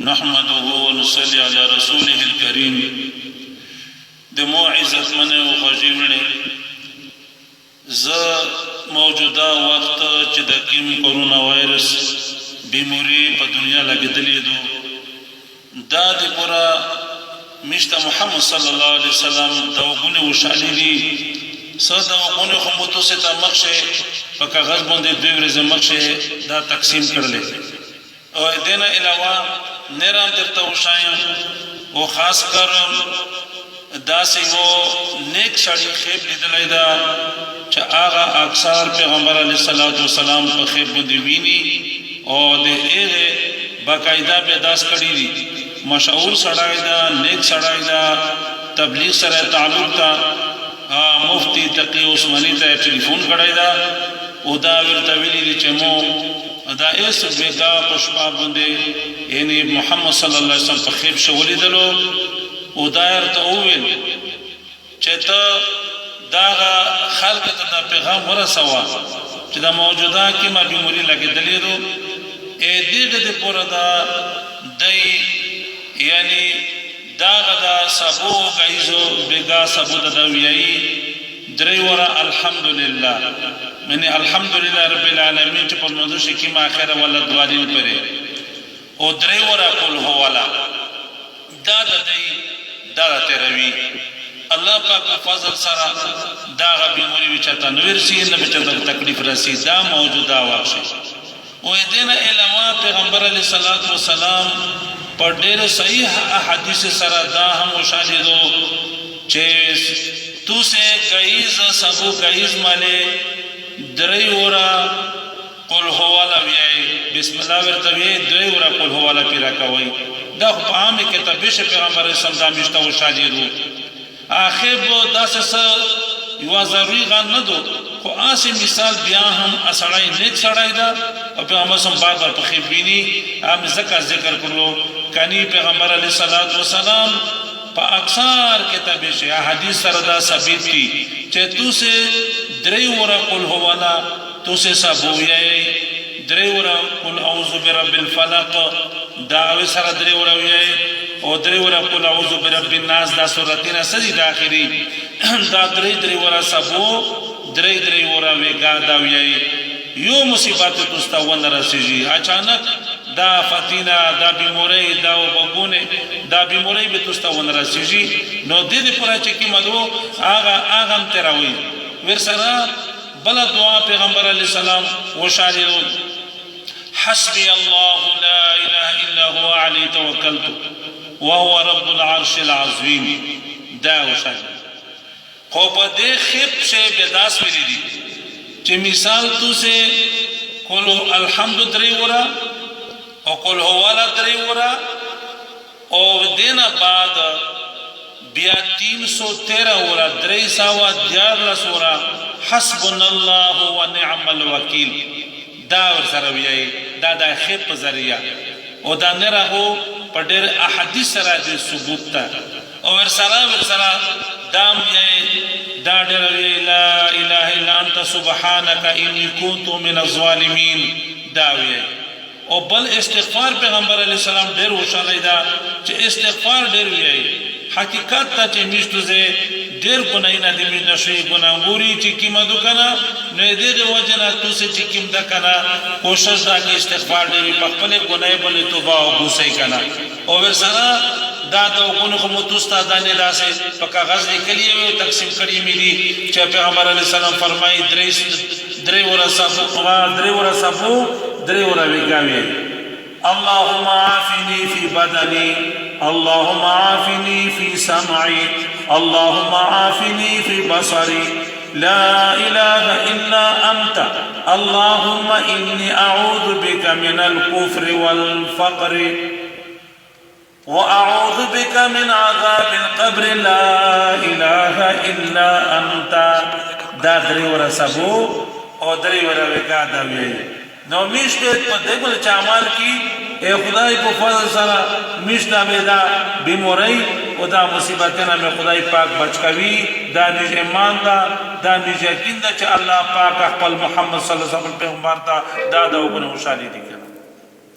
نحمده ونصلي على رسوله الكريم دمو عزت من و خجیونے ز موجودہ وقت چې د کیم کورونا وایرس بیماری په دنیا لګیدلې دو دا د پورا مشت محمد صلی الله علیه وسلم دا وګونه وشالې دي صدا وګونه خو متوسطه مخشه په کاغذ باندې دوی ورځې مخشه دا تقسیم کړل او دینه علاوه نرام درته وشایم او خاص کر داسې وو نیک سړی خیب لیدلای دا چې هغه اکثر پیغمبر علیه الصلاۃ والسلام په خیب باندې ویني او د هغه باقاعده به داس کړی دي مشهور سړی دا نیک سړی دا تبلیغ سره تعلق تا مفتی تقی عثماني ته ټلیفون کړی دا او دا ورته ویلي دي چې مو دا ایس بیگا پشپا بندے یعنی محمد صلی اللہ علیہ وسلم په خیب شولی دلو او دایر تا اوویل چیتا داغا خلق تا دا پیغام ورسوا چی دا موجودا کی ما بیموری لگی دلی دو ای دیغ دی پورا دا دی یعنی داغا دا سبو گئیزو بیگا سبو دا دویئی دریورا الحمدللہ میں نے الحمدللہ رب العالمین چھ پر موضوع شکیم آخر والا دوالین پرے او دریورا کل ہو والا دادا دی دادا تیروی اللہ پاک فضل سارا داغا بیموری وچاتا نویرسی نبچاتا تکلیف رسی دا موجودا واقشی او دینا علماء پیغمبر علیہ السلام پر دیر صحیح احادیث سارا دا ہم وشالی دو چیز تو سے گئیز سبو گئیز مالے دری ورا قل هو والا ویای بسم الله ورتوی دری ورا قل هو والا پیرا کوي دا خو عام کې تبش پیغمبر اسلام دا مشته او شاجرو اخر بو داس س یو ضروری غن نه دو خو اسی مثال بیا هم اسړای نیک سړای دا او پیغمبر سم بار بار په خبرینی هم ذکر کړلو کني پیغمبر علیه الصلاۃ والسلام پا اکثر کتابی سے حدیث سردا ثابت کی چه تو سے دریورا قل هو والا تو سے سبویای دریورا قل اعوذ برب الفلق داوی سر دریورا ویای او دریورا قل اعوذ برب الناس دا سورتین سجی داخری دا دریورا سبو دریورا ویگا دا ویای یو مصیبات تستا ون رسیجی اچانک دا فتینا دا بیموری دا وبگونه دا بیموری به تستا ون رسیجی نو دې پورا چې کی مدو آغا هم تراوی ورسره بل دعا پیغمبر علیہ السلام وشالو حسبی الله لا اله الا هو علی توکلت وهو رب العرش العظیم دا وشالو خو په دې خپ شه بداس ویری دي چې مثال تو سے قولو الحمد دریورا او قل هو والا دریورا او دینا بعد بیا 313 ورا دری ساوا دیار لسورا حسبنا الله ونعم الوکیل دا ورسره ویای دا خیب په ذریعہ او دا نه راهو په ډېر احادیث سره د ثبوت ته او ورسره دام یې دا ډېر وی لا اله الا انت سبحانك انی كنت من الظالمین دا وی او بل استغفار پیغمبر علیہ السلام ډېر وشالای دا چې استغفار ډېر وی حقیقت ته چې مشتو زه ډېر ګنای نه دي مې نشي ګناوري چې کیما دکنا نه دې د وجنا تو سه چې کیم دکنا کوشش دا کې استغفار ډېر په خپل ګنای بلې توبه او ګوسې کنا او ورسره دا د وګونو خو متوستا د نه داسې په کاغذ لیکلي او تقسیم کړی مې دي چې پیغمبر علیہ السلام فرمایي درې ورا سبو درې ورا ویګاوي اللهم عافني في بدني اللهم عافني في سمعي اللهم عافني في بصري لا إله إلا أنت اللهم إني أعوذ بك من الكفر والفقر وأعوذ بك من عذاب القبر لا إله إلا أنت دا درې ورا سبو او درې ورا ویګاوي نو میشته په دغه چامال کی اے خدای په فضل سره میشته دا بیماری او دا مصیبتونه مې خدای پاک بچکوي دا نج ایمان دا نج یقین دا چې الله پاک خپل محمد صلی الله علیه وسلم پیغمبر دا وګڼو خوشالي دي